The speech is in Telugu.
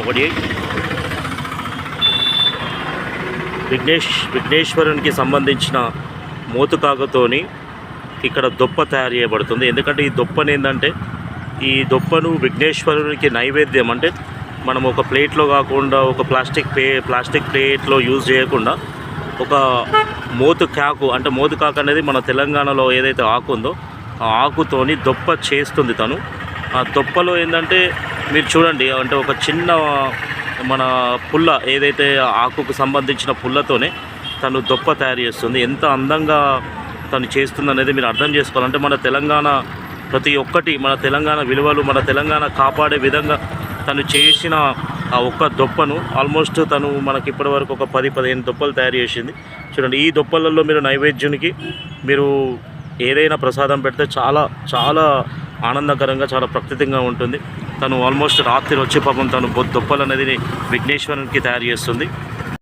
ఒకటి విఘ్నేశ్వరునికి సంబంధించిన మోతుకాకతోని ఇక్కడ దొప్ప తయారు చేయబడుతుంది. ఎందుకంటే ఈ దొప్పని ఏంటంటే ఈ దొప్పను విఘ్నేశ్వరునికి నైవేద్యం అంటే మనం ఒక ప్లేట్లో కాకుండా ఒక ప్లాస్టిక్ ప్లేట్లో యూజ్ చేయకుండా ఒక మోతుకాకు అంటే మోతుకాకు అనేది మన తెలంగాణలో ఏదైతే ఆకు ఉందో ఆ ఆకుతోని దొప్ప చేస్తుంది తను. ఆ దొప్పలో ఏంటంటే మీరు చూడండి అంటే ఒక చిన్న మన పుల్ల ఏదైతే ఆకుకు సంబంధించిన పుల్లతోనే తను దొప్ప తయారు చేస్తుంది. ఎంత అందంగా తను చేస్తుంది అనేది మీరు అర్థం చేసుకోవాలంటే మన తెలంగాణ ప్రతి ఒక్కటి మన తెలంగాణ విలువలు మన తెలంగాణ కాపాడే విధంగా తను చేసిన ఆ ఒక్క దొప్పను ఆల్మోస్ట్ తను మనకి ఇప్పటి వరకు ఒక 10-15 దొప్పలు తయారు చేసింది. చూడండి ఈ దొప్పలలో మీరు నైవేద్యానికి మీరు ఏదైనా ప్రసాదం పెడితే చాలా చాలా ఆనందకరంగా చాలా ప్రకృతిగా ఉంటుంది. తను ఆల్మోస్ట్ రాత్రి వచ్చే పాపం తను దొప్పలు అనేది విఘ్నేశ్వరునికి తయారు చేస్తుంది.